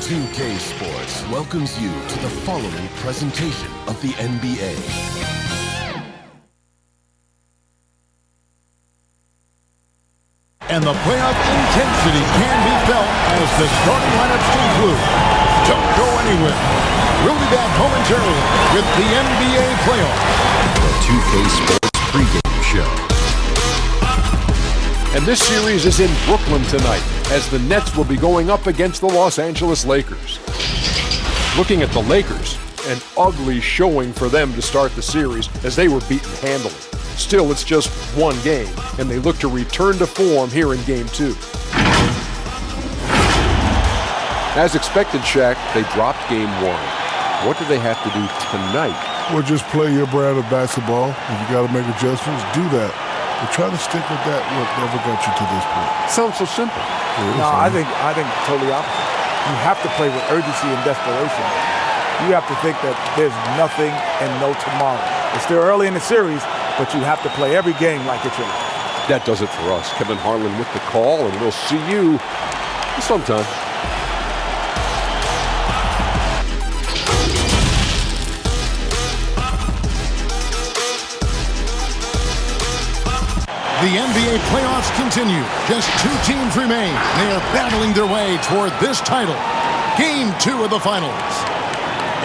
2K Sports welcomes you to the following presentation of the NBA. And the playoff intensity can be felt as the starting lineups conclude. Don't go anywhere. We'll be back momentarily with the NBA playoffs. The 2K Sports pregame show. And this series is in Brooklyn tonight, as the Nets will be going up against the Los Angeles Lakers. Looking at the Lakers, an ugly showing for them to start the series, as they were beaten handily. Still, it's just one game, and they look to return to form here in Game 2. As expected, Shaq, they dropped Game 1. What do they have to do tonight? Well, just play your brand of basketball. If you got to make adjustments, do that. But try to stick with that, what never got you to this point. Sounds so simple. No, I think totally opposite. You have to play with urgency and desperation. You have to think that there's nothing and no tomorrow. It's still early in the series, but you have to play every game like it's your life. That does it for us. Kevin Harlan with the call, and we'll see you sometime. The NBA playoffs continue. Just two teams remain. They are battling their way toward this title. Game 2 of the finals.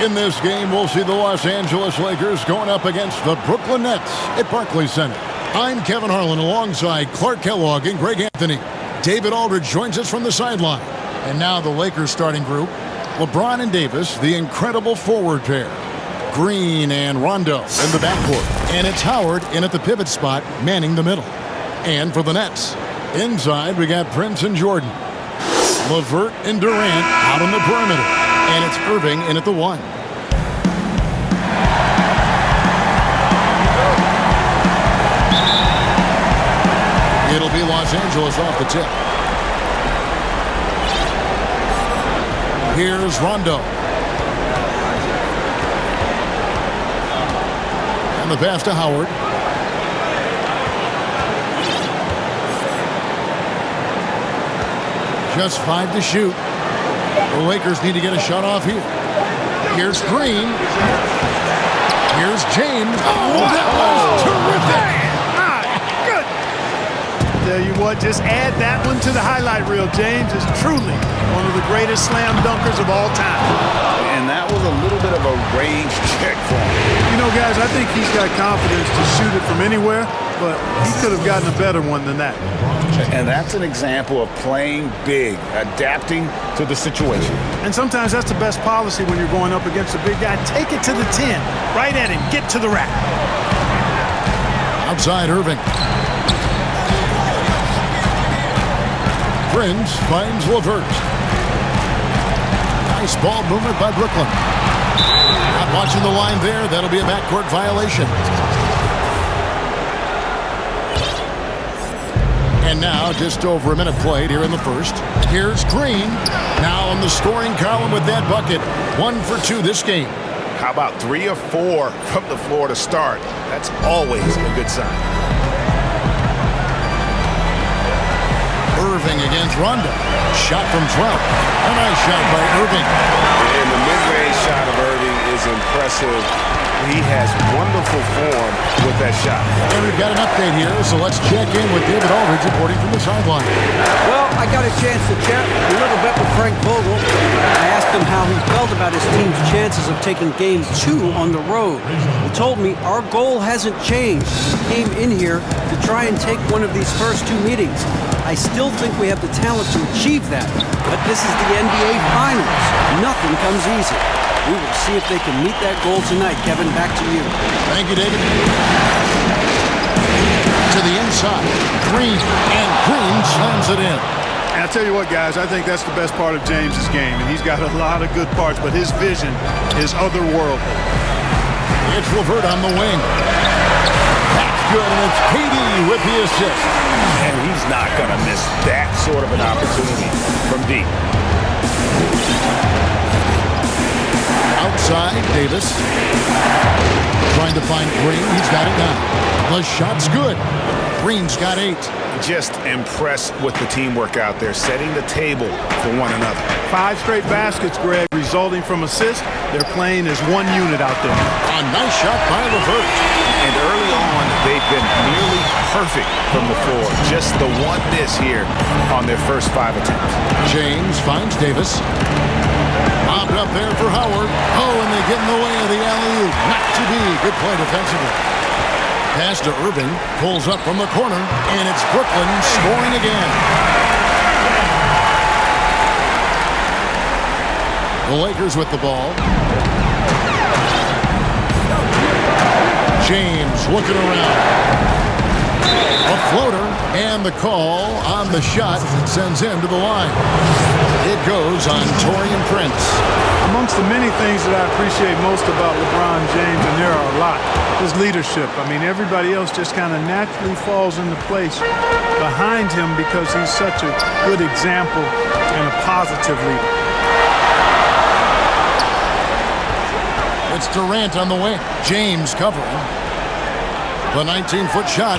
In this game, we'll see the Los Angeles Lakers going up against the Brooklyn Nets at Barclays Center. I'm Kevin Harlan alongside Clark Kellogg and Greg Anthony. David Aldridge joins us from the sideline. And now the Lakers starting group. LeBron and Davis, the incredible forward pair. Green and Rondo in the backcourt. And it's Howard in at the pivot spot, manning the middle. And for the Nets, inside we got Prince and Jordan. LeVert and Durant out on the perimeter. And it's Irving in at the 1. It'll be Los Angeles off the tip. Here's Rondo. And the pass to Howard. Just 5 to shoot. The Lakers need to get a shot off here. Here's Green. Here's James. Oh, that was terrific. Good. Tell you what, just add that one to the highlight reel. James is truly one of the greatest slam dunkers of all time. And that was a little bit of a range check for him. You know, guys, I think he's got confidence to shoot it from anywhere, but he could have gotten a better one than that. And that's an example of playing big, adapting to the situation. And sometimes that's the best policy when you're going up against a big guy. Take it to the 10, right at him, get to the rack. Outside Irving. Prince finds LeVert. Nice ball movement by Brooklyn. Not watching the line there. That'll be a backcourt violation. And now, just over a minute played here in the first. Here's Green. Now on the scoring column with that bucket. 1 for 2 this game. How about 3 or 4 from the floor to start? That's always a good sign. Irving against Rondo. Shot from 12. A nice shot by Irving. And the mid-range shot of Irving is impressive. He has wonderful form with that shot. And we've got an update here, so let's check in with David Aldridge reporting from the sideline. Well, I got a chance to chat a little bit with Frank Vogel. I asked him how he felt about his team's chances of taking Game 2 on the road. He told me our goal hasn't changed. We came in here to try and take one of these first 2 meetings. I still think we have the talent to achieve that, but this is the NBA Finals. Nothing comes easy. We will see if they can meet that goal tonight. Kevin, back to you. Thank you, David. To the inside. Green, and Green slams it in. And I'll tell you what, guys, I think that's the best part of James's game. And he's got a lot of good parts, but his vision is otherworldly. It's LeVert on the wing. That's good, and it's KD with the assist. And he's not going to miss that sort of an opportunity from deep. side, Davis. Trying to find Green. He's got it now. The shot's good. Green's got 8. Just impressed with the teamwork out there, setting the table for one another. 5 straight baskets, Greg, resulting from assists. They're playing as one unit out there. A nice shot by LeVert. And early on, they've been nearly perfect from the floor. Just the one miss here on their first 5 attempts. James finds Davis. Lobbed up there for Howard. Oh, and they get in the way of the alley-oop. Not to be. Good play defensively. Pass to Irving. Pulls up from the corner. And it's Brooklyn scoring again. The Lakers with the ball. James looking around. A floater, and the call on the shot sends him to the line. It goes on Taurean Prince. Amongst the many things that I appreciate most about LeBron James, and there are a lot, his leadership. I mean, everybody else just kind of naturally falls into place behind him because he's such a good example and a positive leader. It's Durant on the wing. James covering. The 19-foot shot.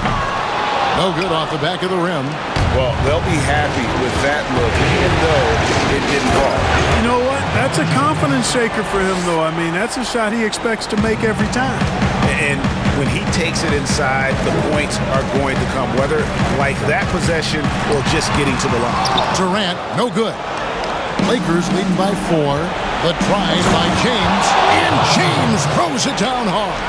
No good off the back of the rim. Well, they'll be happy with that look, even though it didn't fall. You know what? That's a confidence shaker for him, though. I mean, that's a shot he expects to make every time. And when he takes it inside, the points are going to come, whether like that possession or just getting to the line. Durant, no good. Lakers leading by 4. The tries by James, and James throws it down hard.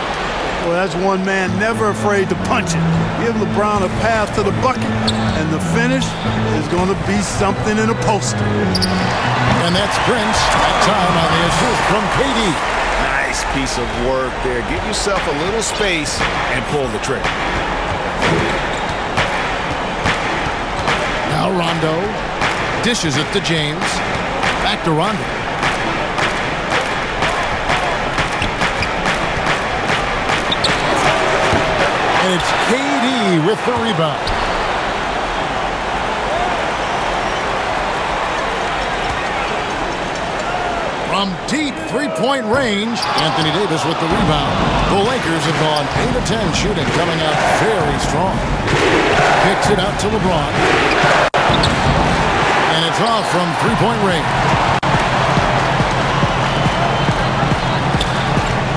Well, that's one man never afraid to punch it. Give LeBron a path to the bucket, and the finish is going to be something in a poster. And that's Prince. That time on the assist from KD. Nice piece of work there. Give yourself a little space and pull the trigger. Now Rondo dishes it to James. Back to Rondo. And it's KD with the rebound. From deep three-point range, Anthony Davis with the rebound. The Lakers have gone 8 of 10 shooting, coming out very strong. Kicks it out to LeBron. And it's off from three-point range.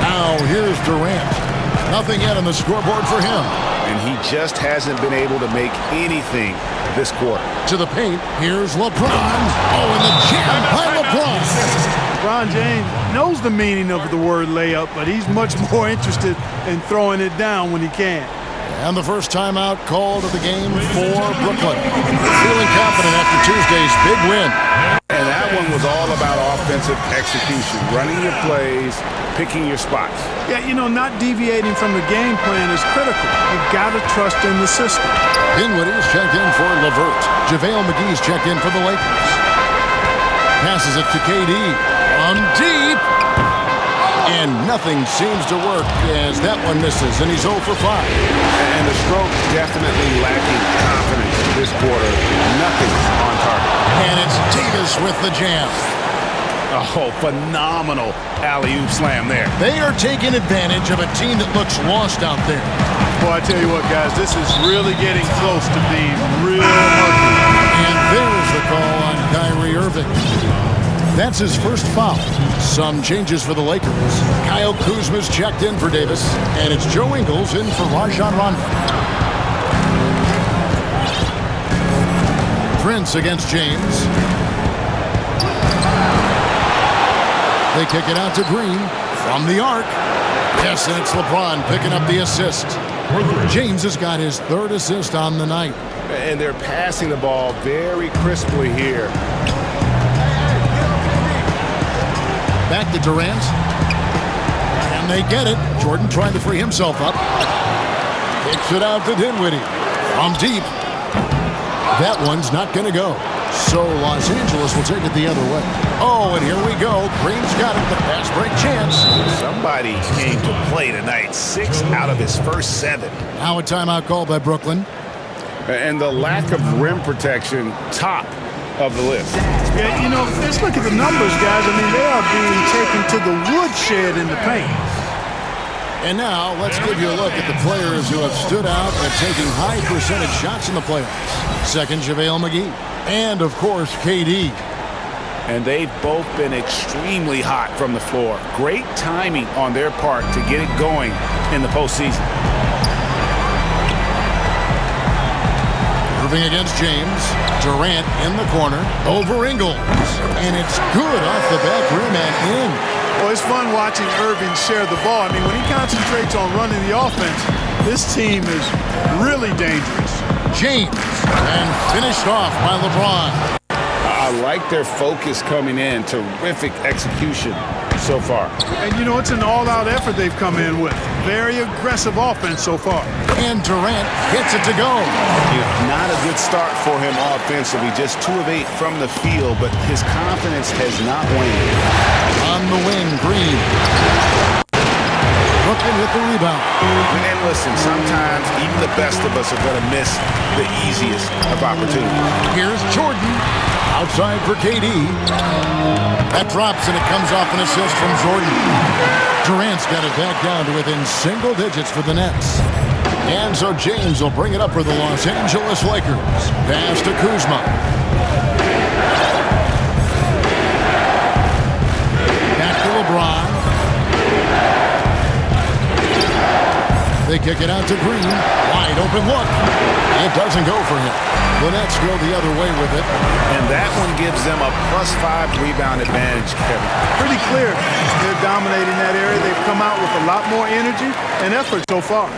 Now here's Durant. Nothing yet on the scoreboard for him. And he just hasn't been able to make anything this quarter. To the paint, here's LeBron. Oh, and the jam by LeBron. LeBron James knows the meaning of the word layup, but he's much more interested in throwing it down when he can. And the first timeout called of the game for Brooklyn. Feeling confident after Tuesday's big win. And that one was all about offensive execution, running your plays, picking your spots. Yeah, you know, not deviating from the game plan is critical. You've got to trust in the system. Dinwiddie's checked in for LeVert. JaVale McGee's checked in for the Lakers. Passes it to KD. On deep. And nothing seems to work as that one misses, and he's 0 for 5. And the stroke definitely lacking confidence this quarter. Nothing on target. And it's Davis with the jam. Oh, phenomenal alley-oop slam there. They are taking advantage of a team that looks lost out there. Boy, I tell you what, guys, this is really getting close to being real ugly. And there's the call on Kyrie Irving. That's his first foul. Some changes for the Lakers. Kyle Kuzma's checked in for Davis, and it's Joe Ingles in for Rajon Rondo. Prince against James. They kick it out to Green from the arc. Yes, and it's LeBron picking up the assist. James has got his 3rd assist on the night. And they're passing the ball very crisply here. Back to Durant. And they get it. Jordan trying to free himself up. Kicks it out to Dinwiddie. From deep. That one's not going to go. So Los Angeles will take it the other way. Oh, and here we go. Green's got it. The fast break chance. Somebody came to play tonight. 6 out of his first 7. Now a timeout called by Brooklyn. And the lack of rim protection top of the list. Yeah, you know, let's look at the numbers, guys. I mean, they are being taken to the woodshed in the paint. And now let's give you a look at the players who have stood out at taking high percentage shots in the playoffs. Second, JaVale McGee. And, of course, KD. And they've both been extremely hot from the floor. Great timing on their part to get it going in the postseason. Irving against James. Durant in the corner. Over Ingles. And it's good off the back rim and in. Well, it's fun watching Irving share the ball. I mean, when he concentrates on running the offense, this team is really dangerous. James. And finished off by LeBron. I like their focus coming in. Terrific execution so far. And, you know, it's an all-out effort they've come in with. Very aggressive offense so far. And Durant gets it to go. Not a good start for him offensively. Just 2 of 8 from the field, but his confidence has not waned. On the wing, Green. Brooklyn with the rebound. And listen, sometimes even the best of us are going to miss the easiest of opportunities. Here's Jordan. Outside for KD. That drops and it comes off an assist from Jordan. Durant's got it back down to within single digits for the Nets. And so James will bring it up for the Los Angeles Lakers. Pass to Kuzma. Back to LeBron. They kick it out to Green. Wide open look. It doesn't go for him. The Nets go the other way with it. And that one gives them a +5 rebound advantage, Kevin. Pretty clear. They're dominating that area. They've come out with a lot more energy and effort so far.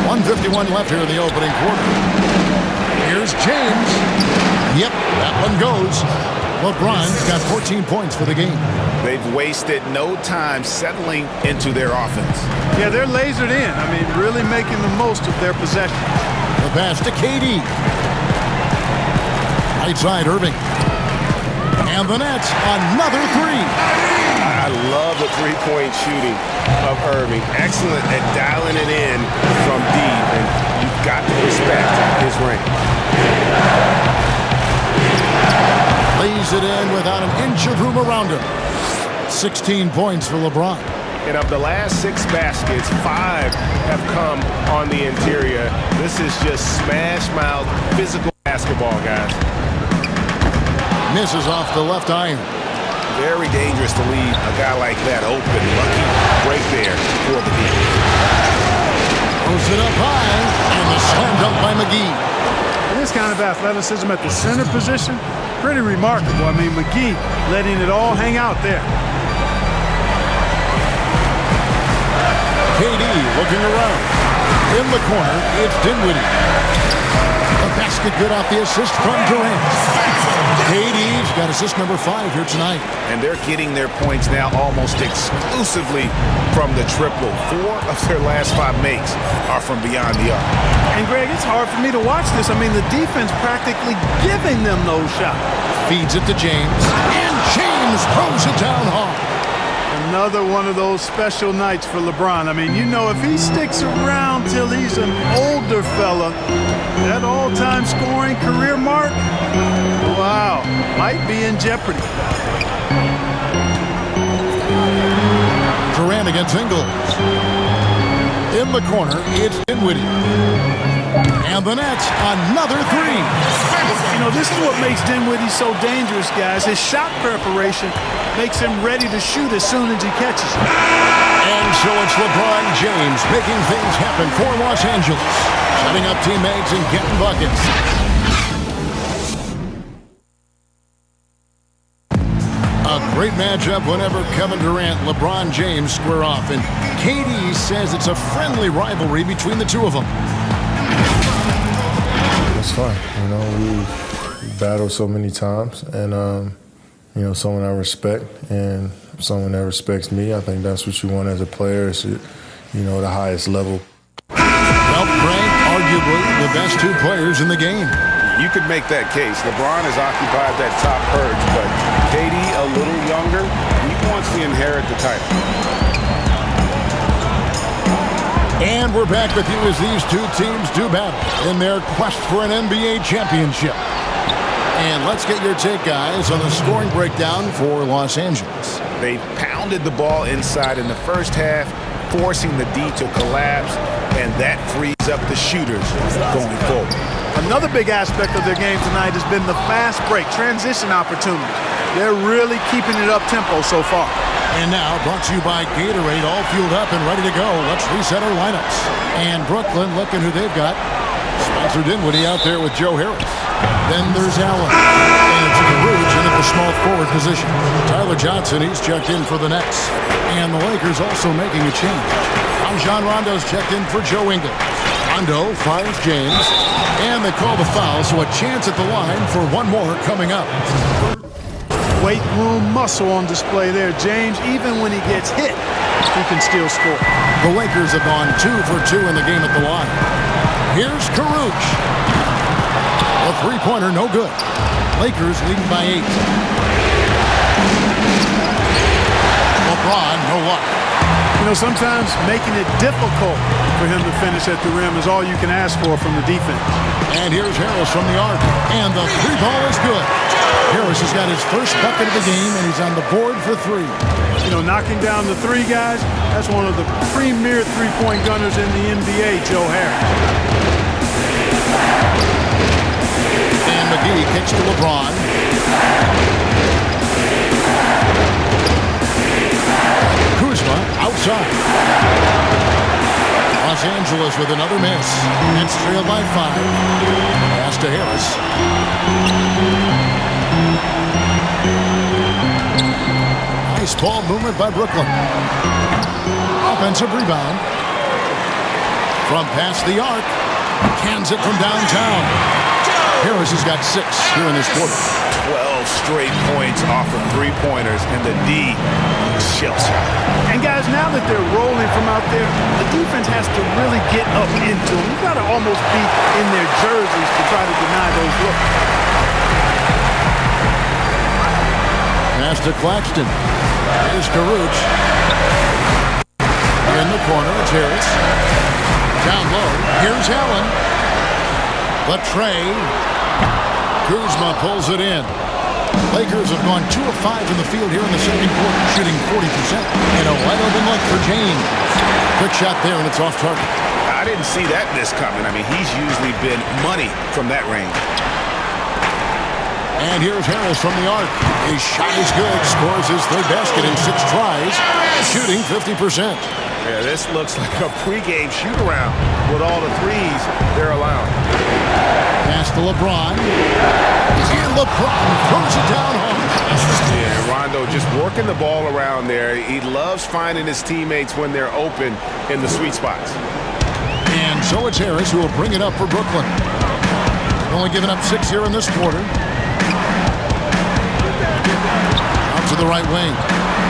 1:51 left here in the opening quarter. Here's James. Yep, that one goes. LeBron's got 14 points for the game. They've wasted no time settling into their offense. Yeah, they're lasered in. I mean, really making the most of their possession. The pass to KD. Right side, Irving. And the Nets, another 3. I love the three-point shooting of Irving. Excellent at dialing it in from deep, and you've got to respect his range. Lays it in without an inch of room around him. 16 points for LeBron. And of the last 6 baskets, 5 have come on the interior. This is just smash-mouth physical basketball, guys. Misses off the left iron. Very dangerous to leave a guy like that open. Lucky break there for the game. Throws it up high, and the slam dunk by McGee. This kind of athleticism at the center position, pretty remarkable. I mean, McGee letting it all hang out there. KD looking around. In the corner, it's Dinwiddie. A basket good off the assist from Durant. KD's got assist number 5 here tonight. And they're getting their points now almost exclusively from the triple. 4 of their last 5 makes are from beyond the arc. And, Greg, it's hard for me to watch this. I mean, the defense practically giving them those shots. Feeds it to James. And James throws it down hard. Another one of those special nights for LeBron. I mean, you know, if he sticks around till he's an older fella, that all-time scoring career mark, wow, might be in jeopardy. Durant against Ingles. In the corner, it's Dinwiddie. And the Nets, another 3. You know, this is what makes Dinwiddie so dangerous, guys. His shot preparation makes him ready to shoot as soon as he catches it. And so it's LeBron James making things happen for Los Angeles. Setting up teammates and getting buckets. A great matchup whenever Kevin Durant and LeBron James square off. And KD says it's a friendly rivalry between the two of them. It's fun. You know, we battled so many times. And, you know, someone I respect and someone that respects me. I think that's what you want as a player is, you know, the highest level. Well, Frank, arguably the best 2 players in the game. You could make that case. LeBron has occupied that top perch, but KD a little younger. He wants to inherit the title. And we're back with you as these two teams do battle in their quest for an NBA championship. And let's get your take, guys, on the scoring breakdown for Los Angeles. They pounded the ball inside in the first half, forcing the D to collapse, and that frees up the shooters going forward. Another big aspect of their game tonight has been the fast break, transition opportunity. They're really keeping it up-tempo so far. And now, brought to you by Gatorade, all fueled up and ready to go. Let's reset our lineups. And Brooklyn, looking who they've got. Spencer Dinwiddie out there with Joe Harris. Then there's Allen. And it's Caruge in at the small forward position. Tyler Johnson, he's checked in for the Nets. And the Lakers also making a change. Rajon Rondo's checked in for Joe Ingles. Rondo finds James. And they call the foul, so a chance at the line for one more coming up. Weight room muscle on display there. James, even when he gets hit, he can still score. The Lakers have gone 2 for 2 in the game at the line. Here's Caruge. A three-pointer, no good. Lakers leading by 8. LeBron, no luck. You know, sometimes making it difficult for him to finish at the rim is all you can ask for from the defense. And here's Harris from the arc. And the three ball is good. Harris has got his first bucket of the game, and he's on the board for 3. You know, knocking down the 3 guys, that's one of the premier three-point gunners in the NBA, Joe Harris. And McGee kicks to LeBron. Kuzma outside. Los Angeles with another miss. Nets trail by 5. Pass to Harris. Nice ball movement by Brooklyn. Offensive rebound. From past the arc. Cans it from downtown. Harris has got 6 here in this quarter. 12 straight points off of three-pointers, and the D shells her. And guys, now that they're rolling from out there, the defense has to really get up into them. You've got to almost be in their jerseys to try to deny those looks. Pass to Claxton. Here's Caruge. In the corner, it's Harris. Down low, here's Allen. The tray. Kuzma pulls it in. Lakers have gone 2 of 5 in the field here in the second quarter, shooting 40%. And a wide open look for James. Quick shot there, and it's off target. I didn't see that miss coming. I mean, he's usually been money from that range. And here's Harris from the arc. His shot is good. Scores his 3rd basket in 6 tries. Shooting 50%. Yeah, this looks like a pregame shoot-around with all the threes they're allowing. Pass to LeBron. And LeBron throws it down home. Yeah, Rondo just working the ball around there. He loves finding his teammates when they're open in the sweet spots. And so it's Harris who will bring it up for Brooklyn. Only giving up 6 here in this quarter. Out to the right wing.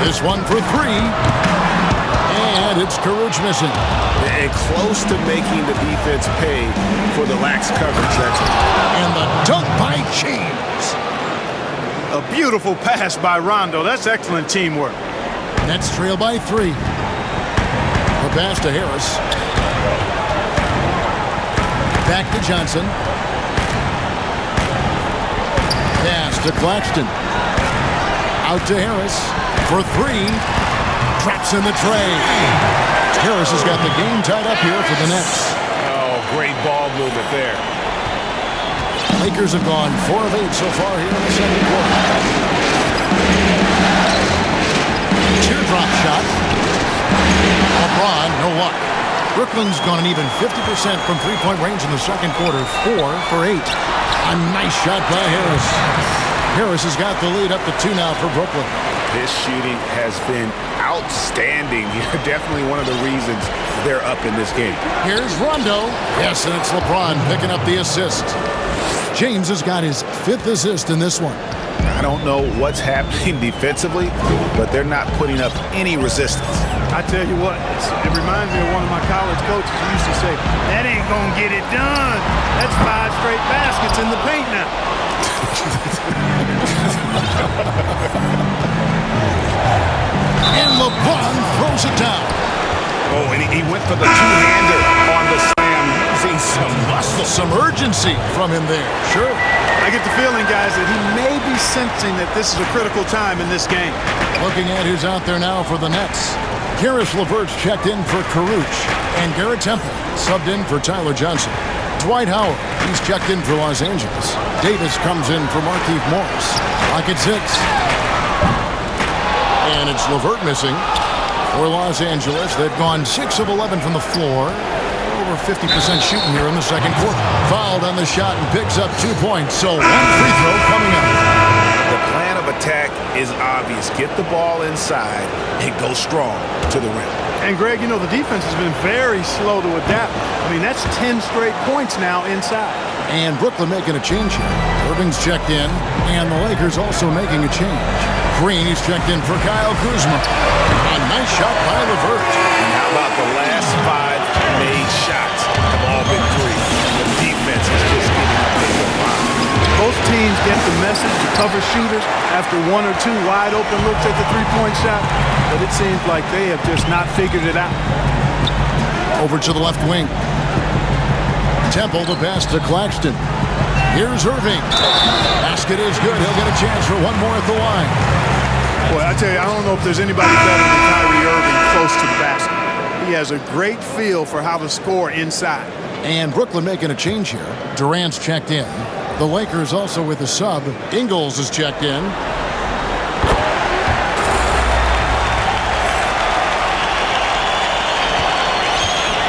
This one for 3. And it's Caruge missing. And close to making the defense pay for the lax coverage. That's it. And the dunk by James. A beautiful pass by Rondo. That's excellent teamwork. Nets trail by 3. The pass to Harris. Back to Johnson. Pass to Claxton. Out to Harris for 3. Traps in the tray. Harris has got the game tied up here for the Nets. Oh, great ball movement there. Lakers have gone 4 of 8 so far here in the second quarter. Teardrop shot. LeBron, no luck. Brooklyn's gone an even 50% from three-point range in the second quarter. 4 for 8. A nice shot by Harris. Harris has got the lead up to 2 now for Brooklyn. This shooting has been outstanding. You're definitely one of the reasons they're up in this game. Here's Rondo. Yes, and it's LeBron picking up the assist. James has got his 5th assist in this one. I don't know what's happening defensively, but they're not putting up any resistance. I tell you what, it reminds me of one of my college coaches who used to say, that ain't going to get it done. That's 5 straight baskets in the paint now. And LeBron throws it down. Oh, and he went for the two-hander on the slam, using some muscle. Some urgency from him there. Sure. I get the feeling, guys, that he may be sensing that this is a critical time in this game. Looking at who's out there now for the Nets. Karis LeVert's checked in for Caruch. And Garrett Temple subbed in for Tyler Johnson. Dwight Howard, he's checked in for Los Angeles. Davis comes in for Markieff Morris. Rockets hits. And it's LeVert missing for Los Angeles. They've gone 6 of 11 from the floor. Over 50% shooting here in the second quarter. Fouled on the shot and picks up 2 points. So one free throw coming up. The plan of attack is obvious. Get the ball inside and go strong to the rim. And, Greg, you know, the defense has been very slow to adapt. I mean, that's 10 straight points now inside. And Brooklyn making a change here. Irving's checked in, and the Lakers also making a change. Green is checked in for Kyle Kuzma. A nice shot by LeVert. And how about the last 5 made shots have all been 3. The defense is just getting up in the line. Both teams get the message to cover shooters after 1 or 2 wide open looks at the three-point shot, but it seems like they have just not figured it out. Over to the left wing. Temple the pass to Claxton. Here's Irving. Basket is good. He'll get a chance for one more at the line. Boy, I tell you, I don't know if there's anybody better than Kyrie Irving close to the basket. He has a great feel for how to score inside. And Brooklyn making a change here. Durant's checked in. The Lakers also with a sub. Ingles is checked in.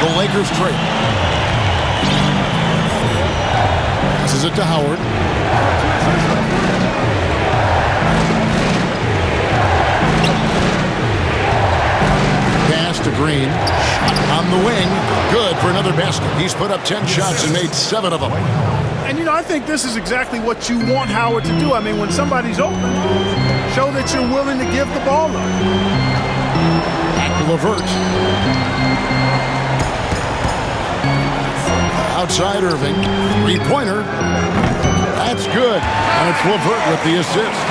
The Lakers trade. Passes it to Howard. Pass to Green. On the wing. Good for another basket. He's put up 10 shots and made 7 of them. And, you know, I think this is exactly what you want Howard to do. I mean, when somebody's open, show that you're willing to give the ball up. Back to LeVert. Outside Irving. Three-pointer. That's good. And it's LeVert with the assist.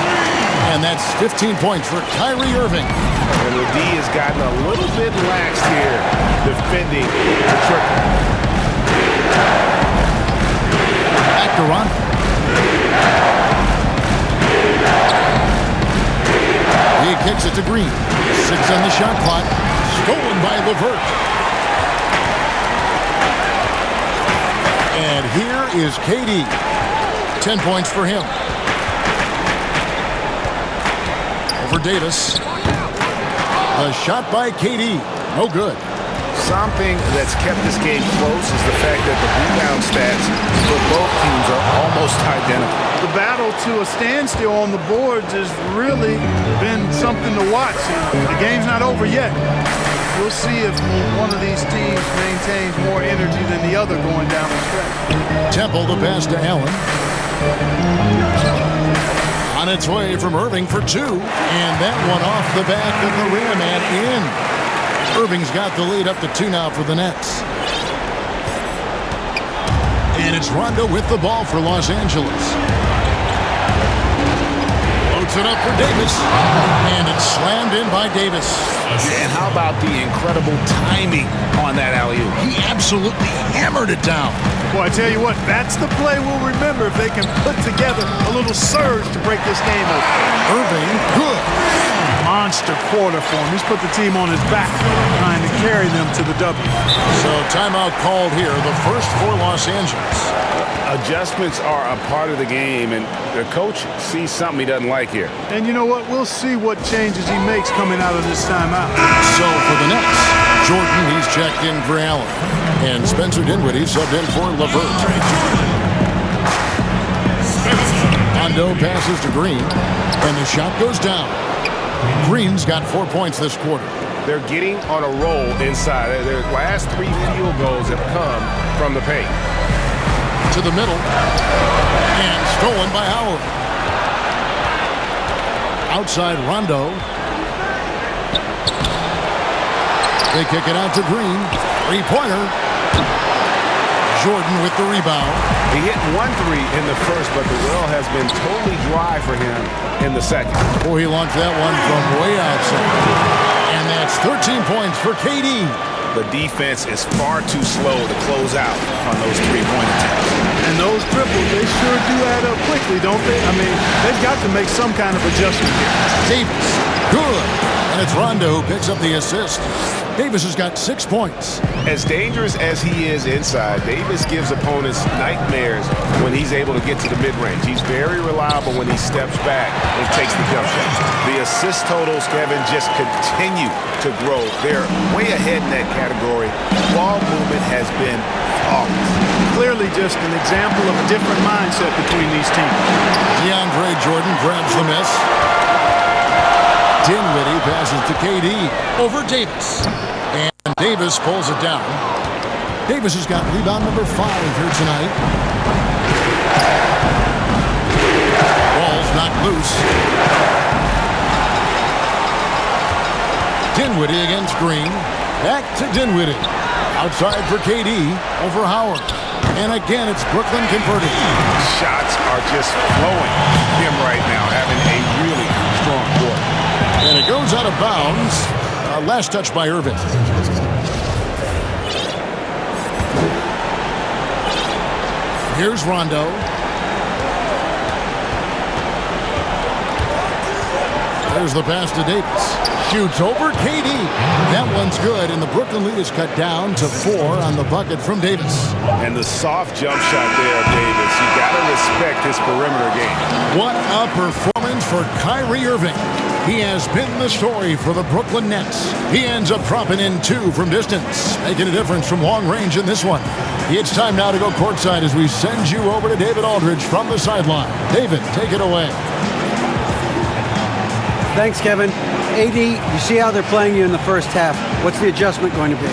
And that's 15 points for Kyrie Irving. And the D has gotten a little bit lax here, defending the triple. Back to Ron. He kicks it to Green. 6 on the shot clock. Stolen by LeVert. And here is KD. 10 points for him. Over Davis. A shot by KD. No good. Something that's kept this game close is the fact that the rebound stats for both teams are almost identical. The battle to a standstill on the boards has really been something to watch. The game's not over yet. We'll see if one of these teams maintains more energy than the other going down the stretch. Temple the pass to Allen. On its way from Irving for 2. And that one off the back of the rim and in. Irving's got the lead up to 2 now for the Nets. And it's Rondo with the ball for Los Angeles. Loads it up for Davis. And it's slammed in by Davis. And how about the incredible timing on that alley-oop? He absolutely hammered it down. Boy, I tell you what, that's the play we'll remember if they can put together a little surge to break this game open. Irving, good. Monster quarter for him. He's put the team on his back, trying to carry them to the W. So timeout called here, the first for Los Angeles. Adjustments are a part of the game, and the coach sees something he doesn't like here. And you know what? We'll see what changes he makes coming out of this timeout. So for the Nets, Jordan, he's checked in for Allen. And Spencer Dinwiddie subbed in for LeVert. Rondo passes to Green, and the shot goes down. Green's got 4 points this quarter. They're getting on a roll inside. Their last 3 field goals have come from the paint. To the middle, and stolen by Howard. Outside Rondo. They kick it out to Green. Three-pointer. Jordan with the rebound. He hit 1 3 in the first, but the well has been totally dry for him in the second. He launched that one from way outside. And that's 13 points for KD. the defense is far too slow to close out on those three-point attempts. And those triples, they sure do add up quickly, don't they? I mean, they've got to make some kind of adjustment here. Davis, good. And it's Rondo who picks up the assist. Davis has got 6 points. As dangerous as he is inside, Davis gives opponents nightmares when he's able to get to the mid-range. He's very reliable when he steps back and takes the jump shot. The assist totals, Kevin, just continue to grow. They're way ahead in that category. Ball movement has been flawless. Clearly just an example of a different mindset between these teams. DeAndre Jordan grabs the miss. Dinwiddie passes to KD over Davis. And Davis pulls it down. Davis has got rebound number 5 here tonight. Ball's knocked loose. Dinwiddie against Green. Back to Dinwiddie. Outside for KD over Howard. And again, it's Brooklyn converting. Shots are just flowing him right now, having a really strong quarter. And it goes out of bounds. Last touch by Irving. Here's Rondo. There's the pass to Davis. Shoots over KD. That one's good, and the Brooklyn lead is cut down to 4 on the bucket from Davis. And the soft jump shot there, Davis. You got to respect his perimeter game. What a performance for Kyrie Irving. He has been the story for the Brooklyn Nets. He ends up dropping in 2 from distance, making a difference from long range in this one. It's time now to go courtside as we send you over to David Aldridge from the sideline. David, take it away. Thanks, Kevin. AD, you see how they're playing you in the first half. What's the adjustment going to be?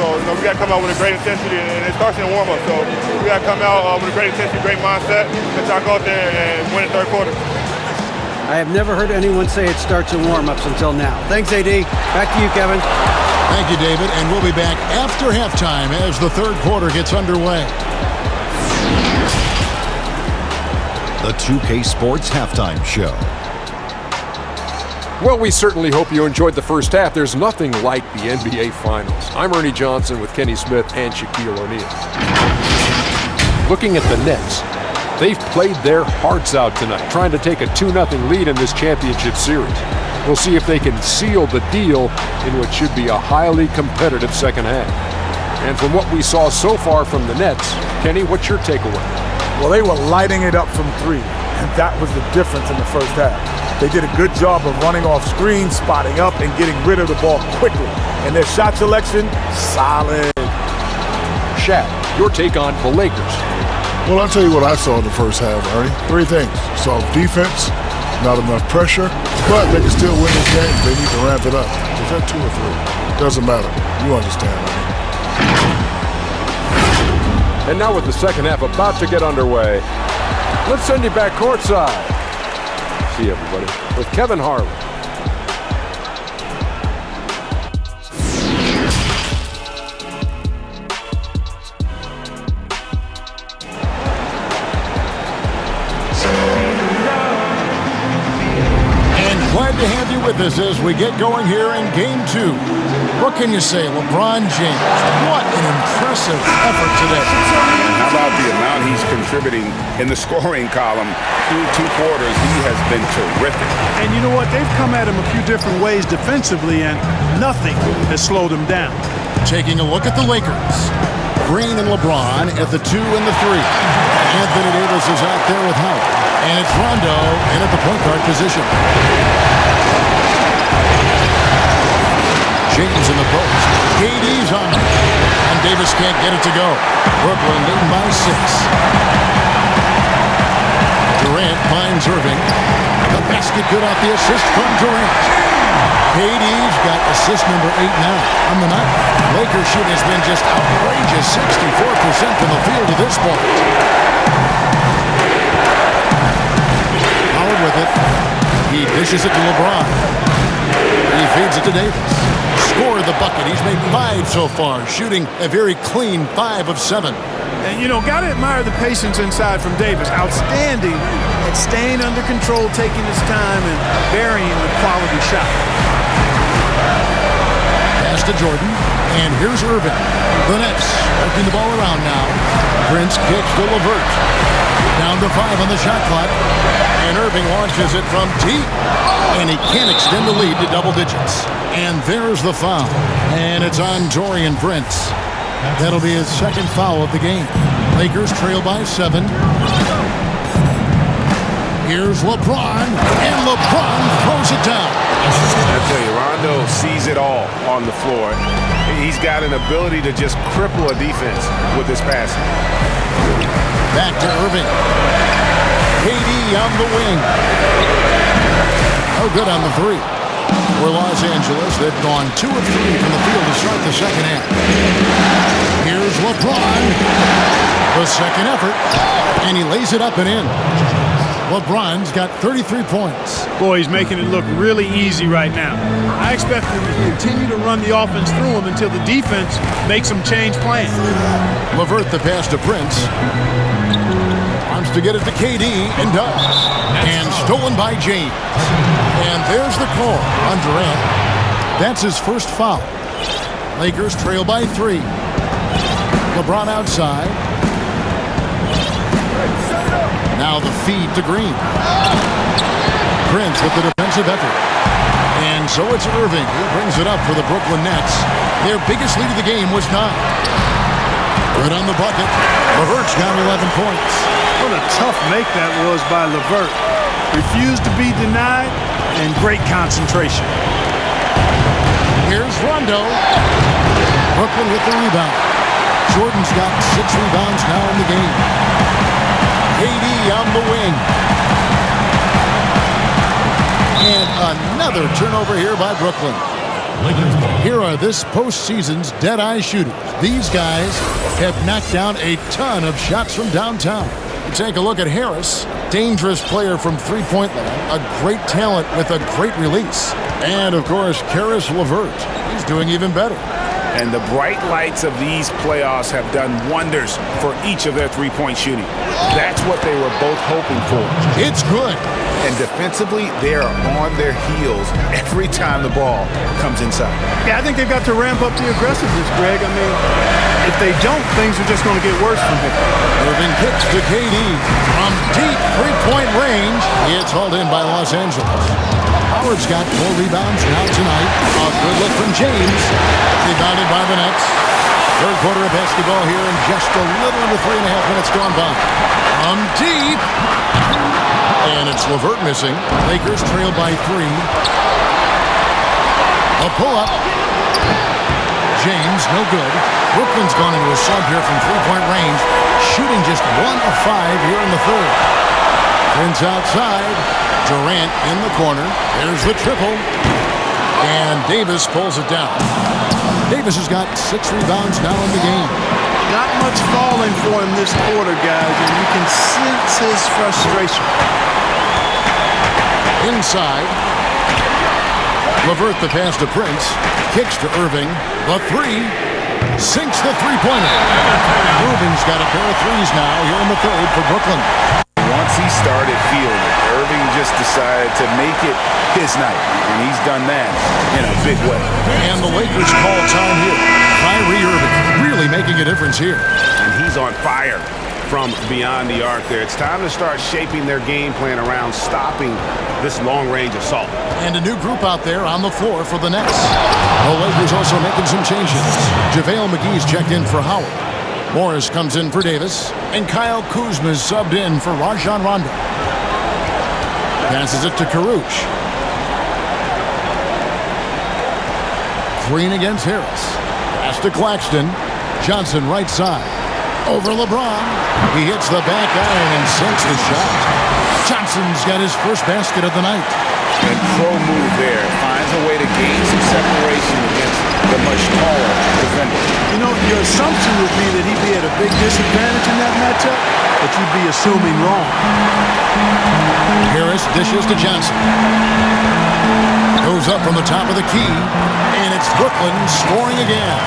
So, we got to come out with a great intensity, and it starts in the warm-up. So we got to come out with a great intensity, great mindset, and try to go out there and win the third quarter. I have never heard anyone say it starts in warm-ups until now. Thanks, AD. Back to you, Kevin. Thank you, David, and we'll be back after halftime as the third quarter gets underway. The 2K Sports Halftime Show. Well, we certainly hope you enjoyed the first half. There's nothing like the NBA Finals. I'm Ernie Johnson with Kenny Smith and Shaquille O'Neal. Looking at the Nets, they've played their hearts out tonight, trying to take a 2-0 lead in this championship series. We'll see if they can seal the deal in what should be a highly competitive second half. And from what we saw so far from the Nets, Kenny, what's your takeaway? Well, they were lighting it up from 3, and that was the difference in the first half. They did a good job of running off screens, spotting up, and getting rid of the ball quickly. And their shot selection, solid. Shaq, your take on the Lakers. Well, I'll tell you what I saw in the first half, Ernie. 3 things. Soft defense, not enough pressure, but they can still win this game. They need to ramp it up. Is that 2 or 3? Doesn't matter. You understand, Ernie. And now with the second half about to get underway, let's send you back courtside. See everybody with Kevin Harlan. Glad to have you with us as we get going here in Game 2. What can you say, LeBron James? What an impressive effort today. How about the amount he's contributing in the scoring column through 2 quarters? He has been terrific. And you know what? They've come at him a few different ways defensively, and nothing has slowed him down. Taking a look at the Lakers. Green and LeBron at the 2 and the 3. Anthony Davis is out there with Howard. And it's Rondo in at the point guard position. James in the post. KD's on him. And Davis can't get it to go. Brooklyn leading by 6. Durant finds Irving. The basket good off the assist from Durant. KD's got assist number 8 now on the night. Lakers shooting has been just outrageous. 64% from the field to this point. Howard with it. He dishes it to LeBron. He feeds it to Davis. Scored the bucket. He's made 5 so far, shooting a very clean 5 of 7. And, you know, got to admire the patience inside from Davis. Outstanding at staying under control, taking his time, and burying the quality shot. Pass to to Jordan. And here's Irving. The Nets working the ball around now. Prince kicks to LeVert. Down to 5 on the shot clock. And Irving launches it from deep. And he can't extend the lead to double digits. And there's the foul. And it's on Taurean Prince. That'll be his second foul of the game. Lakers trail by 7. Here's LeBron, and LeBron throws it down. I tell you, Rondo sees it all on the floor. He's got an ability to just cripple a defense with his passing. Back to Irving. KD on the wing. Oh, good on the 3. For Los Angeles, they've gone 2 of 3 from the field to start the second half. Here's LeBron. The second effort, and he lays it up and in. LeBron's got 33 points. Boy, he's making it look really easy right now. I expect him to continue to run the offense through him until the defense makes him change plans. LeVert the pass to Prince. Wants to get it to KD and does. And stolen by James. And there's the call on Durant. That's his first foul. Lakers trail by 3. LeBron outside. Now the feed to Green. Prince with the defensive effort. And so it's Irving who brings it up for the Brooklyn Nets. Their biggest lead of the game was 9. Good on the bucket. LeVert's got 11 points. What a tough make that was by LeVert. Refused to be denied, and great concentration. Here's Rondo. Brooklyn with the rebound. Jordan's got 6 rebounds now in the game. KD on the wing. And another turnover here by Brooklyn. Here are this postseason's dead-eye shooters. These guys have knocked down a ton of shots from downtown. Take a look at Harris. Dangerous player from three-point line. A great talent with a great release. And, of course, Caris LeVert. He's doing even better. And the bright lights of these playoffs have done wonders for each of their three-point shooting. That's what they were both hoping for. It's good. And defensively, they are on their heels every time the ball comes inside. Yeah, I think they've got to ramp up the aggressiveness, Greg. I mean, if they don't, things are just going to get worse from here. Irving kicks to KD. From deep three-point range, it's hauled in by Los Angeles. Howard's got 4 rebounds now tonight. A good look from James. Rebounded by the Nets. Third quarter of basketball here in just a little under 3.5 minutes gone by. From deep. And it's LeVert missing. Lakers trail by 3. A pull-up. James, no good. Brooklyn's gone into a sub here from three-point range. Shooting just 1 of 5 here in the third. Prince outside. Durant in the corner. There's the triple. And Davis pulls it down. Davis has got 6 rebounds now in the game. Not much falling for him this quarter, guys, and you can sense his frustration. Inside. LeVert the pass to Prince. Kicks to Irving. The 3. Sinks the three-pointer. Irving's got a pair of threes now here in the third for Brooklyn. Once he started feeling it, Irving just decided to make it his night, and he's done that in a big way. And the Lakers call time here. Kyrie Irving really making a difference here. And he's on fire from beyond the arc there. It's time to start shaping their game plan around stopping this long-range assault. And a new group out there on the floor for the Nets. The Lakers also making some changes. JaVale McGee's checked in for Howard. Morris comes in for Davis. And Kyle Kuzma's subbed in for Rajon Rondo. Passes it to Caruth. Green against Harris. Pass to Claxton. Johnson right side. Over LeBron. He hits the back iron and sinks the shot. Johnson's got his first basket of the night. And pro move there. Finds a way to gain some separation against the much taller defender. You know, your assumption would be that he'd be at a big disadvantage in that matchup, but you'd be assuming wrong. Harris dishes to Johnson. Goes up from the top of the key, and it's Brooklyn scoring again.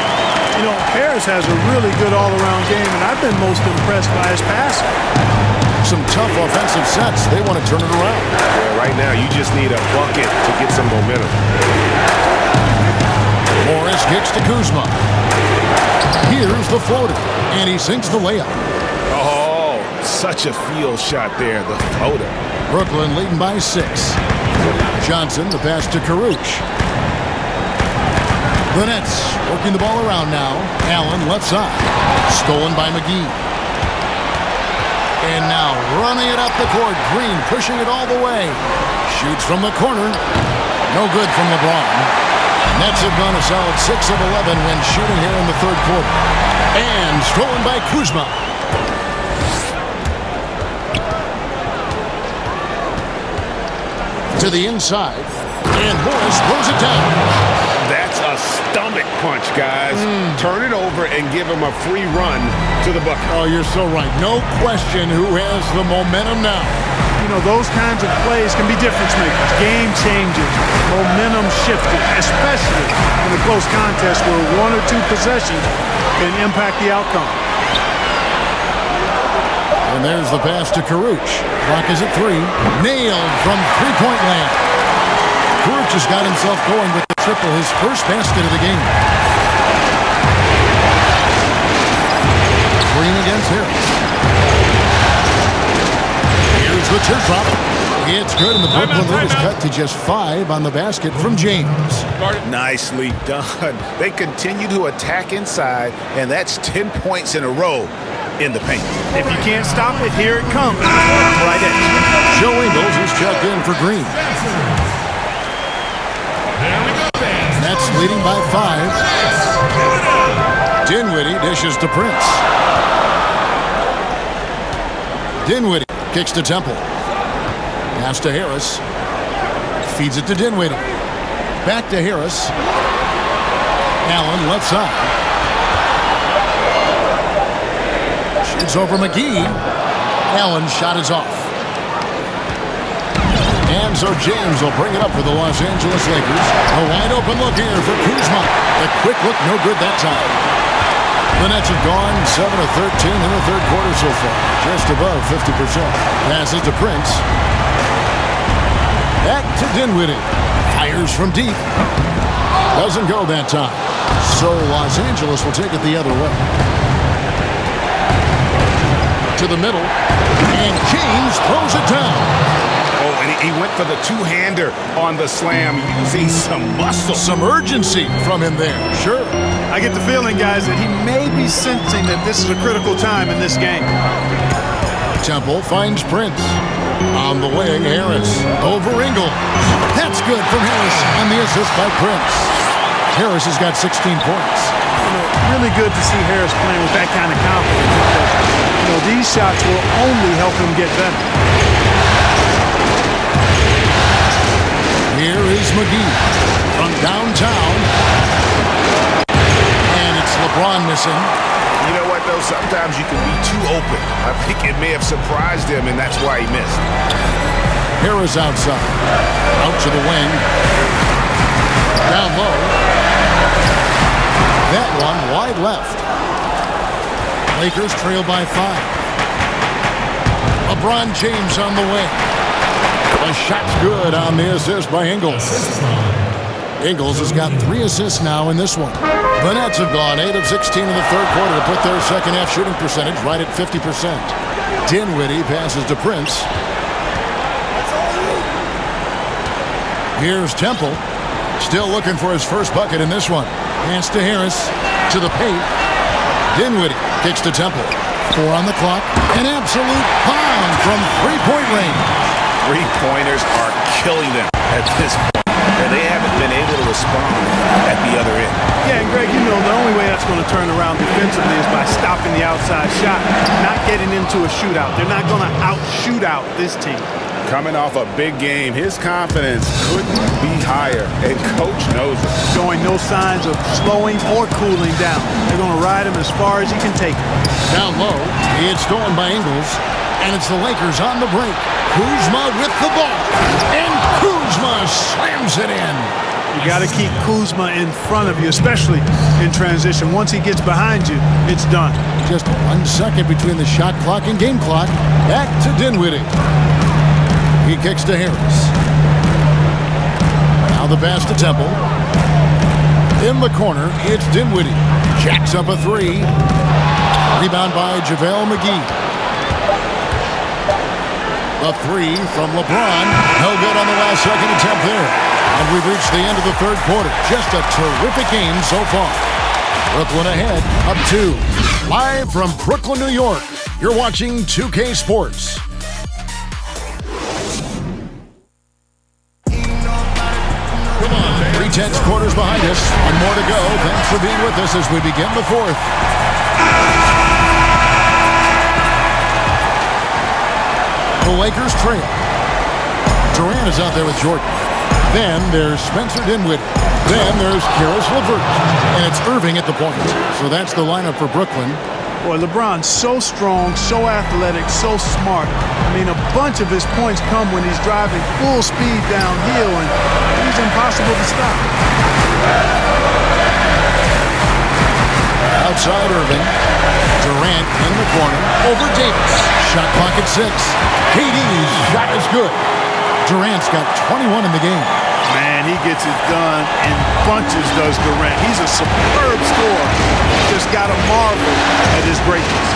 You know, Harris has a really good all-around game, and I've been most impressed by his passing. Some tough offensive sets. They want to turn it around. Yeah, right now, you just need a bucket to get some momentum. Morris kicks to Kuzma. Here's the floater, and he sinks the layup. Oh, such a field shot there, the floater. Brooklyn leading by 6. Johnson, the pass to Karuch. The Nets working the ball around now. Allen left side. Stolen by McGee. And now running it up the court. Green pushing it all the way. Shoots from the corner. No good from LeBron. Nets have gone a solid 6 of 11 when shooting here in the third quarter. And stolen by Kuzma. To the inside. And Morris throws it down. That's a stomach punch, guys. Turn it over and give him a free run to the bucket. Oh, you're so right. No question who has the momentum now. You know, those kinds of plays can be difference makers, game changers, momentum shifters, especially in a close contest where 1 or 2 possessions can impact the outcome. And there's the pass to Karuch. Clock is at 3. Nailed from three-point land. Karuch has got himself going with the triple, his first basket of the game. Green against Harris. Here's the teardrop. It's good, and the Brooklyn lead is cut to just 5 on the basket from James. Nicely done. They continue to attack inside, and that's 10 points in a row in the paint. If you can't stop it, here it comes. Right edge. Joe Ingles is checked in for Green. Nets leading by 5. Dinwiddie dishes to Prince. Dinwiddie kicks to Temple. Pass to Harris. Feeds it to Dinwiddie. Back to Harris. Allen left side. Shoots over McGee. Allen's shot is off. And so James will bring it up for the Los Angeles Lakers. A wide open look here for Kuzma. The quick look, no good that time. The Nets have gone 7 of 13 in the third quarter so far. Just above 50%. Passes to Prince. Back to Dinwiddie. Fires from deep. Doesn't go that time. So Los Angeles will take it the other way. To the middle. And James throws it down. Oh, and he went for the two-hander on the slam, using some muscle. Some urgency from him there. Sure. I get the feeling, guys, that he may be sensing that this is a critical time in this game. Temple finds Prince. On the wing, Harris. Over Ingles. That's good from Harris on the assist by Prince. Harris has got 16 points. You know, really good to see Harris playing with that kind of confidence. Because, you know, these shots will only help him get better. Here is McGee from downtown. And it's LeBron missing. You know what, though? Sometimes you can be too open. I think it may have surprised him, and that's why he missed. Harris outside. Out to the wing. Down low. That one wide left. Lakers trail by 5. LeBron James on the wing. The shot's good on the assist by Ingles. Ingles has got 3 assists now in this one. The Nets have gone 8 of 16 in the third quarter to put their second half shooting percentage right at 50%. Dinwiddie passes to Prince. Here's Temple. Still looking for his first bucket in this one. Pass to Harris. To the paint. Dinwiddie kicks to Temple. 4 on the clock. An absolute pound from three-point range. Three-pointers are killing them at this point, and they haven't been able to respond at the other end. Yeah, and Greg, you know, the only way that's going to turn around defensively is by stopping the outside shot, not getting into a shootout. They're not going to out-shoot out this team. Coming off a big game, his confidence couldn't be higher, and Coach knows it. Showing no signs of slowing or cooling down. They're going to ride him as far as he can take him. Down low, it's stolen by Ingles, and it's the Lakers on the break. Kuzma with the ball, and Kuzma slams it in. You got to keep Kuzma in front of you, especially in transition. Once he gets behind you, it's done. Just 1 second between the shot clock and game clock. Back to Dinwiddie. He kicks to Harris. Now the pass to Temple. In the corner, it's Dinwiddie. Jacks up a three. Rebound by JaVale McGee. The three from LeBron. No good on the last second attempt there. And we've reached the end of the third quarter. Just a terrific game so far. Brooklyn ahead, up 2. Live from Brooklyn, New York, you're watching 2K Sports. Come on, 3 quarters behind us. One more to go. Thanks for being with us as we begin the fourth. The Lakers trail. Durant is out there with Jordan. Then there's Spencer Dinwiddie. Then there's Caris LeVert. And it's Irving at the point. So that's the lineup for Brooklyn. Boy, LeBron's so strong, so athletic, so smart. I mean, a bunch of his points come when he's driving full speed downhill, and he's impossible to stop. Outside Irving. Durant in the corner. Over Davis. Shot clock at 6. KD's shot is good. Durant's got 21 in the game. Man, he gets it done in bunches, does Durant. He's a superb scorer. Just got to marvel at his greatness.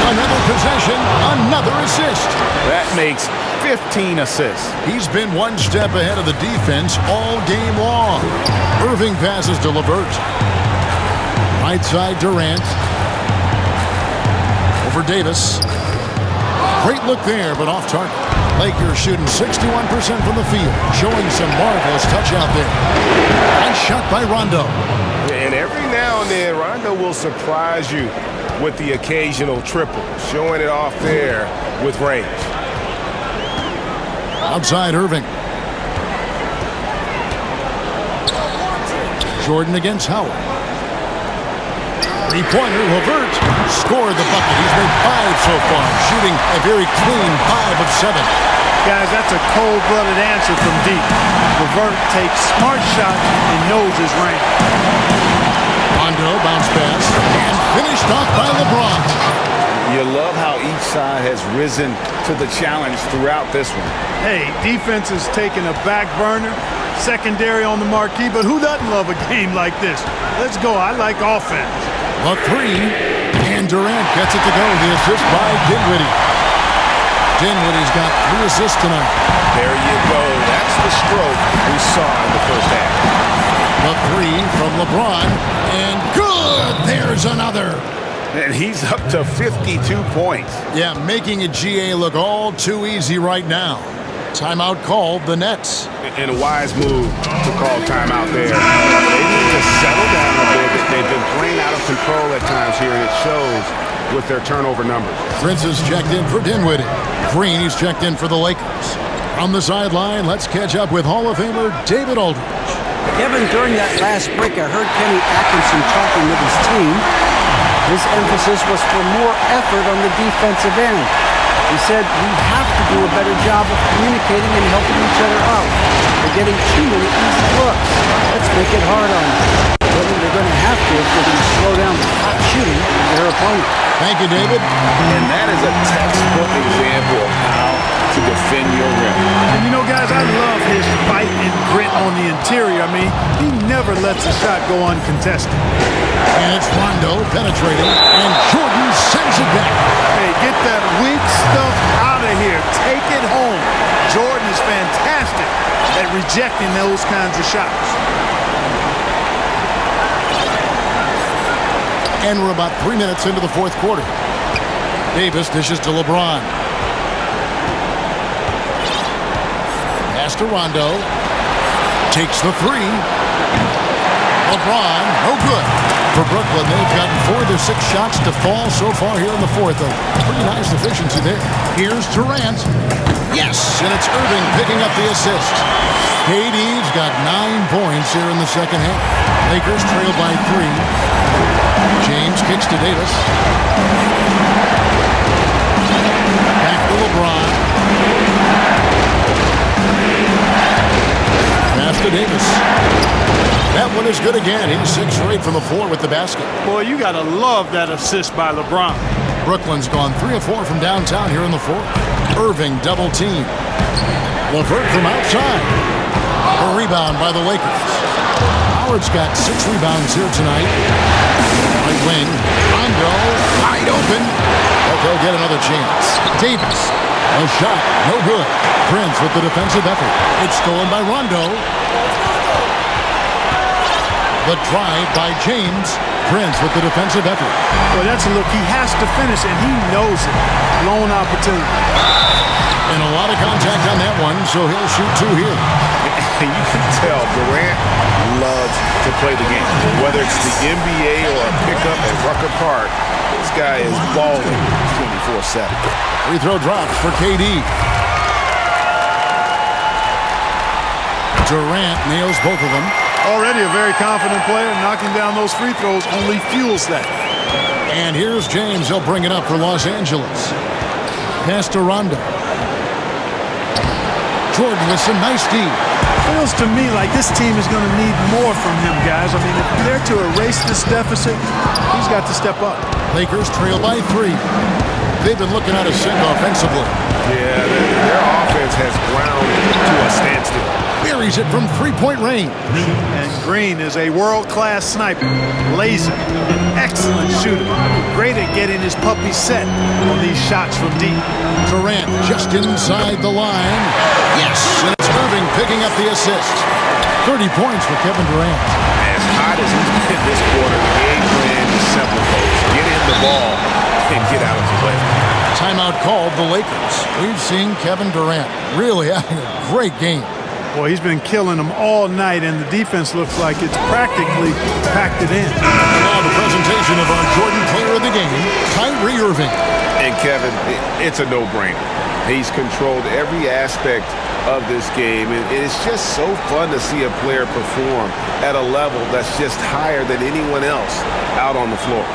Another possession, another assist. That makes 15 assists. He's been one step ahead of the defense all game long. Irving passes to LeVert. Right side Durant. Over Davis. Great look there, but off target. Lakers shooting 61% from the field, showing some marvelous touch out there. Nice shot by Rondo. And every now and then, Rondo will surprise you with the occasional triple, showing it off there with range. Outside Irving. Jordan against Howard. Three-pointer, LeVert scored the bucket. He's made 5 so far, shooting a very clean 5 of 7. Guys, that's a cold-blooded answer from deep. LeVert takes smart shots and knows his range. Rondo bounce pass and finished off by LeBron. You love how each side has risen to the challenge throughout this one. Hey, defense is taking a back burner, secondary on the marquee, but who doesn't love a game like this? Let's go. I like offense. The three, and Durant gets it to go. The assist by Dinwiddie. Dinwiddie's got 3 assists tonight. There you go. That's the stroke we saw in the first half. The three from LeBron, and good! There's another. And he's up to 52 points. Yeah, making a GA look all too easy right now. Timeout called the Nets. And a wise move to call timeout there. They need to settle down a bit. They've been playing out of control at times here, and it shows with their turnover numbers. Prince is checked in for Dinwiddie. Green is checked in for the Lakers. On the sideline, let's catch up with Hall of Famer David Aldridge. Kevin, during that last break, I heard Kenny Atkinson talking with his team. His emphasis was for more effort on the defensive end. He said, we have to do a better job of communicating and helping each other out. They're getting too many easy looks. Let's make it hard on them. They're going to have to if they're going to slow down the hot shooting of their opponent. Thank you, David. And that is a textbook example of how to defend your rim. And you know, guys, I love his fight and grit on the interior. I mean, he never lets a shot go uncontested. And it's Rondo penetrating, and Jordan sends it back. Hey, get that weak stuff out of here. Take it home. Jordan is fantastic at rejecting those kinds of shots. And we're about 3 minutes into the fourth quarter. Davis dishes to LeBron. Pass to Rondo. Takes the three. LeBron, no good. For Brooklyn, they've gotten 4 of their 6 shots to fall so far here in the fourth. Pretty nice efficiency there. Here's Durant. Yes, and it's Irving picking up the assist. KD's got 9 points here in the second half. Lakers trail by 3. James kicks to Davis. Back to LeBron. Pass to Davis. That one is good again. He's 6 for 8 from the floor with the basket. Boy, you got to love that assist by LeBron. Brooklyn's gone 3 of 4 from downtown here in the fourth. Irving double team. LeVert from outside. A rebound by the Lakers. Howard's got 6 rebounds here tonight. Right wing. Rondo wide open. But they'll get another chance. Davis. A shot. No good. Prince with the defensive effort. It's stolen by Rondo. The drive by James. Prince with the defensive effort. Well, that's a look. He has to finish, and he knows it. Blown opportunity. And a lot of contact on that one, so he'll shoot 2 here. You can tell Durant loves to play the game. Whether it's the NBA or a pickup at Rucker Park, this guy is balling 24/7. Free throw drops for KD. Durant nails both of them. Already a very confident player. Knocking down those free throws only fuels that. And here's James. He'll bring it up for Los Angeles. Pass to Rondo. Jordan with some nice D. Feels to me like this team is going to need more from him, guys. I mean, if they're to erase this deficit, he's got to step up. Lakers trail by 3. They've been looking out of sync offensively. Yeah, their offense has ground to a standstill. Buries it from 3-point range. And Green is a world-class sniper. Lazy, an excellent shooter. Great at getting his puppy set on these shots from deep. Durant just inside the line. Yes, and it's Irving picking up the assist. 30 points for Kevin Durant. As hot as he's been this quarter, the game plan is simple, folks. Get him the ball and get out of the way. Timeout called the Lakers. We've seen Kevin Durant really having a great game. Boy, he's been killing them all night, and the defense looks like it's practically packed it in. Now the presentation of our Jordan Player of the Game, Kyrie Irving. And Kevin, it's a no-brainer. He's controlled every aspect of this game, and it's just so fun to see a player perform at a level that's just higher than anyone else out on the floor.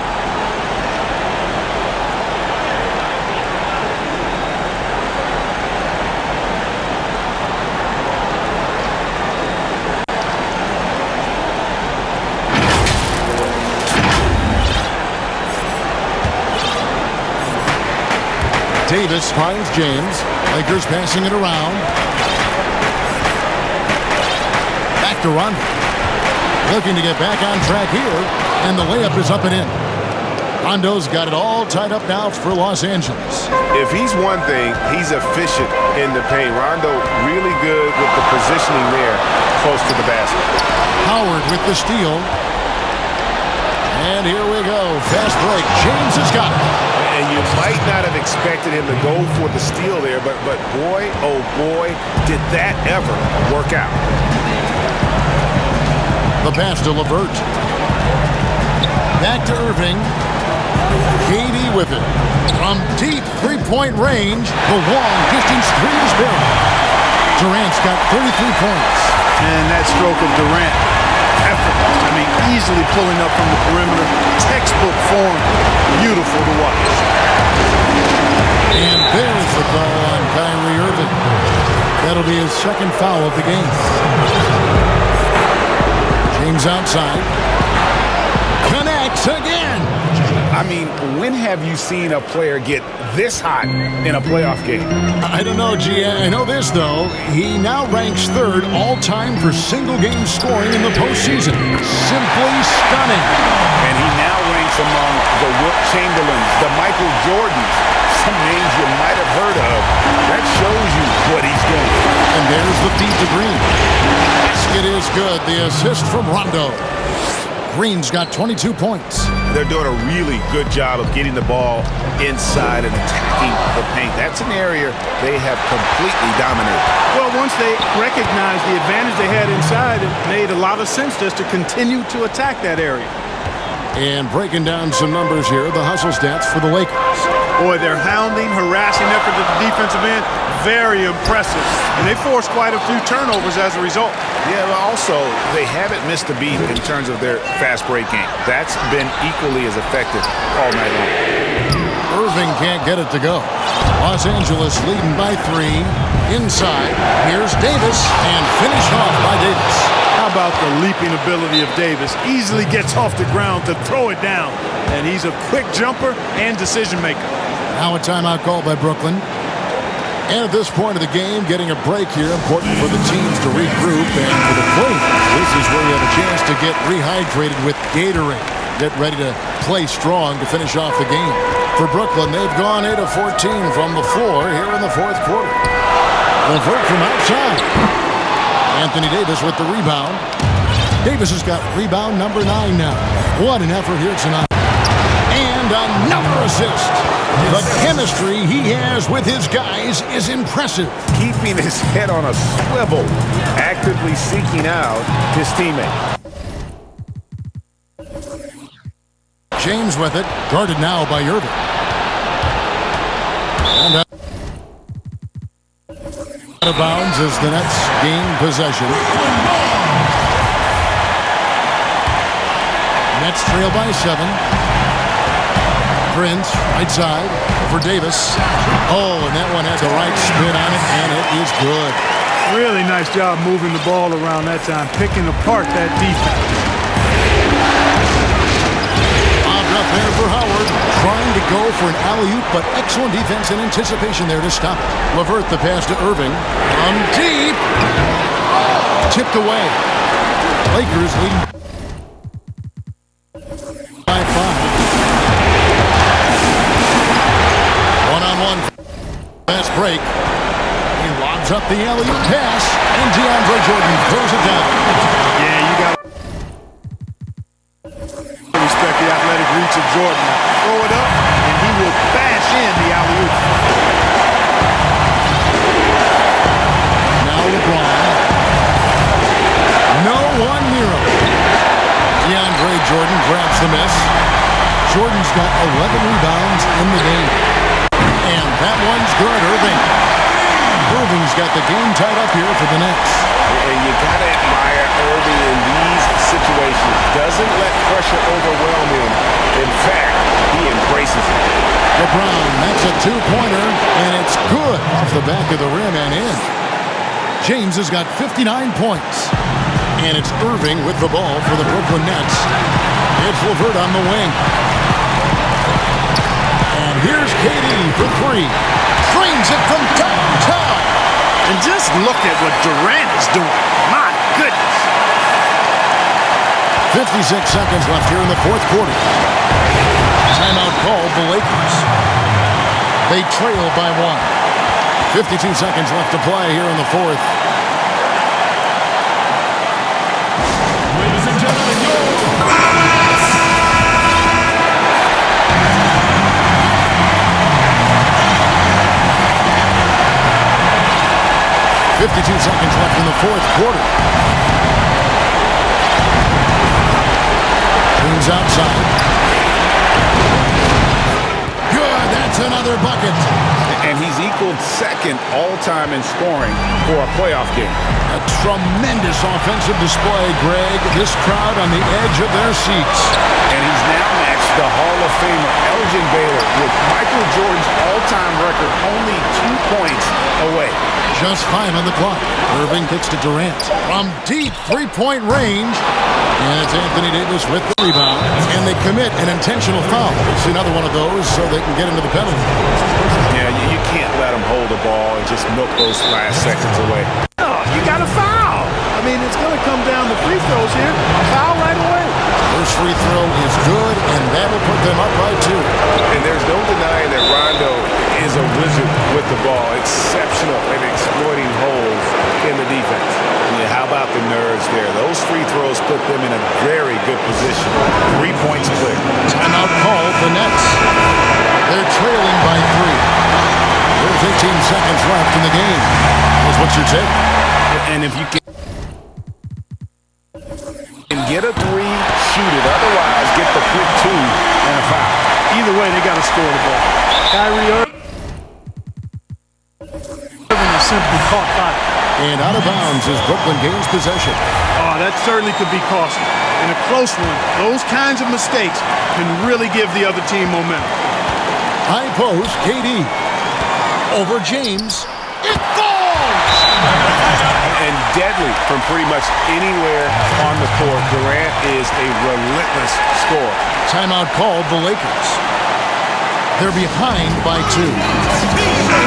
Davis finds James. Lakers passing it around. Back to Rondo. Looking to get back on track here. And the layup is up and in. Rondo's got it all tied up now for Los Angeles. If he's one thing, he's efficient in the paint. Rondo really good with the positioning there close to the basket. Howard with the steal. And here we go. Fast break. James has got it. And you might not have expected him to go for the steal there, but boy, oh boy, did that ever work out. The pass to LeVert. Back to Irving. KD with it. From deep 3-point range, the long distance 3 is buried. Durant's got 33 points. And that stroke of Durant, effort. I mean, easily pulling up from the perimeter. Textbook form. Beautiful to watch. And there's the call on Kyrie Irving. That'll be his second foul of the game. James outside. Connects again. I mean, when have you seen a player get this hot in a playoff game? I don't know, G. I know this, though. He now ranks 3rd all-time for single-game scoring in the postseason. Simply stunning. And he now ranks among the Wilt Chamberlains, the Michael Jordans, some names you might have heard of. That shows you what he's doing. And there's the feed to Green. Basket is good. The assist from Rondo. Green's got 22 points. They're doing a really good job of getting the ball inside and attacking the paint. That's an area they have completely dominated. Well, once they recognized the advantage they had inside, it made a lot of sense just to continue to attack that area. And breaking down some numbers here, the hustle stats for the Lakers. Boy, their hounding, harassing effort at the defensive end, very impressive. And they forced quite a few turnovers as a result. Yeah, but also, they haven't missed a beat in terms of their fast break game. That's been equally as effective all night long. Irving can't get it to go. Los Angeles leading by 3. Inside, here's Davis, and finished off by Davis. How about the leaping ability of Davis? Easily gets off the ground to throw it down. And he's a quick jumper and decision maker. Now a timeout called by Brooklyn. And at this point of the game, getting a break here, important for the teams to regroup. And for the Flames, this is where you have a chance to get rehydrated with Gatorade. Get ready to play strong to finish off the game. For Brooklyn, they've gone 8 of 14 from the floor here in the fourth quarter. LeVert from outside. Anthony Davis with the rebound. Davis has got rebound number 9 now. What an effort here tonight. And another assist. The chemistry he has with his guys is impressive. Keeping his head on a swivel, actively seeking out his teammate. James with it, guarded now by Irving. And out of bounds as the Nets gain possession. Nets trail by 7. Prince, right side, for Davis. Oh, and that one had the right spin on it, and it is good. Really nice job moving the ball around that time, picking apart that defense. Bobbed up there for Howard, trying to go for an alley-oop, but excellent defense and anticipation there to stop it. LeVert the pass to Irving. From deep. Tipped away. Lakers leading by 5. One-on-one. Fast break. He lobs up the alley-oop pass, and DeAndre Jordan throws it down. Yeah, you got to respect the athletic reach of Jordan. Now, throw it up, and he will bash in the alley-oop. Now LeBron. No one near him. DeAndre Jordan grabs the miss. Jordan's got 11 rebounds in the game. And that one's good, Irving. Irving's got the game tied up here for the Nets. And you got to admire Irving in these situations. Doesn't let pressure overwhelm him. In fact, he embraces it. LeBron, that's a two-pointer, and it's good off the back of the rim and in. James has got 59 points. And it's Irving with the ball for the Brooklyn Nets. It's LeVert on the wing. And here's KD for 3. Drains it from downtown. And just look at what Durant is doing. My goodness. 56 seconds left here in the fourth quarter. Timeout called the Lakers. They trail by 1. 52 seconds left to play here in the fourth. Ladies and gentlemen, your 52 seconds left in the fourth quarter. Brings outside. Good, that's another bucket. And he's equaled second all-time in scoring for a playoff game. A tremendous offensive display, Greg. This crowd on the edge of their seats. And he's now matched the Hall of Famer Elgin Baylor with Michael Jordan's all-time record only 2 points away. Just 5 on the clock. Irving kicks to Durant from deep three-point range. And it's Anthony Davis with the rebound. And they commit an intentional foul. It's another one of those so they can get into the penalty. Yeah, you can't let them hold the ball and just milk those last seconds away. Oh, you got a foul. I mean, it's going to come down to free throws here. Foul right away. First free throw is good, and that'll put them up by 2. And there's no denying that Rondo is a wizard with the ball. Exceptional at exploiting holes in the defense. Yeah, how about the nerves there? Those free throws put them in a very good position. 3 points clear. Timeout called the Nets. They're trailing by 3. There's 18 seconds left in the game. What's your take? And if you can get a 3, shoot it. Otherwise, get the quick 2 and a foul. Either way, they got to score the ball. Kyrie Irving is simply caught by it. And out of bounds as Brooklyn gains possession. Oh, that certainly could be costly. In a close one, those kinds of mistakes can really give the other team momentum. High post, KD. Over James. It falls! And deadly from pretty much anywhere on the court. Durant is a relentless scorer. Timeout called the Lakers. They're behind by 2. 8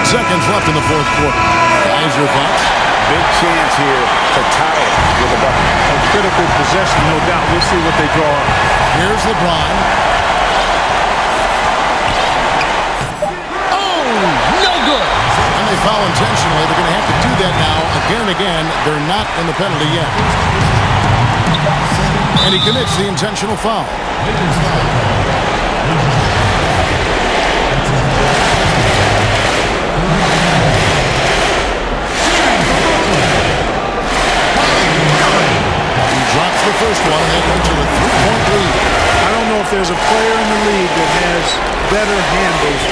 seconds left in the fourth quarter. Guys, your thoughts? Big chance here to tie it with a bucket. A critical possession, no doubt. We'll see what they draw up. Here's LeBron. Oh, no good. And they foul intentionally. They're going to have to do that now again and again. They're not in the penalty yet. And he commits the intentional foul. Drops the first one and heading into a 3-point lead. I don't know if there's a player in the league that has better handles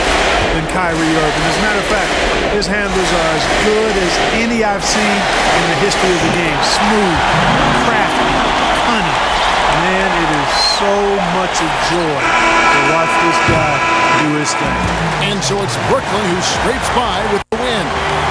than Kyrie Irving. As a matter of fact, his handles are as good as any I've seen in the history of the game. Smooth, crafty, cunning. Man, it is so much a joy to watch this guy do his thing. And so it's Brooklyn who scrapes by with the win.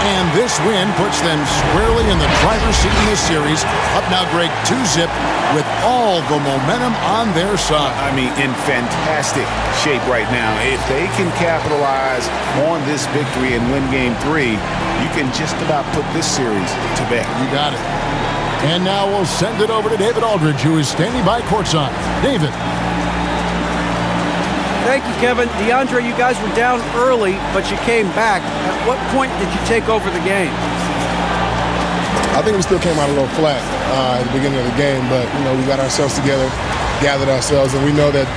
And this win puts them squarely in the driver's seat in this series. Up now, Greg, 2-zip with all the momentum on their side. I mean, in fantastic shape right now. If they can capitalize on this victory and win Game 3, you can just about put this series to bed. You got it. And now we'll send it over to David Aldridge, who is standing by courtside. David. Thank you, Kevin. DeAndre, you guys were down early, but you came back. At what point did you take over the game? I think we still came out a little flat at the beginning of the game, but, we got ourselves together, gathered ourselves, and we know that,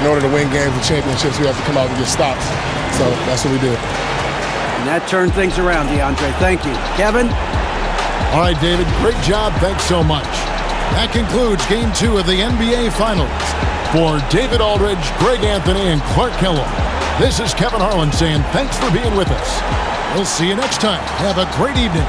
in order to win games and championships, we have to come out and get stops. So that's what we did. And that turned things around, DeAndre. Thank you. Kevin? All right, David, great job. Thanks so much. That concludes Game 2 of the NBA Finals. For David Aldridge, Greg Anthony, and Clark Kellogg, this is Kevin Harlan saying thanks for being with us. We'll see you next time. Have a great evening.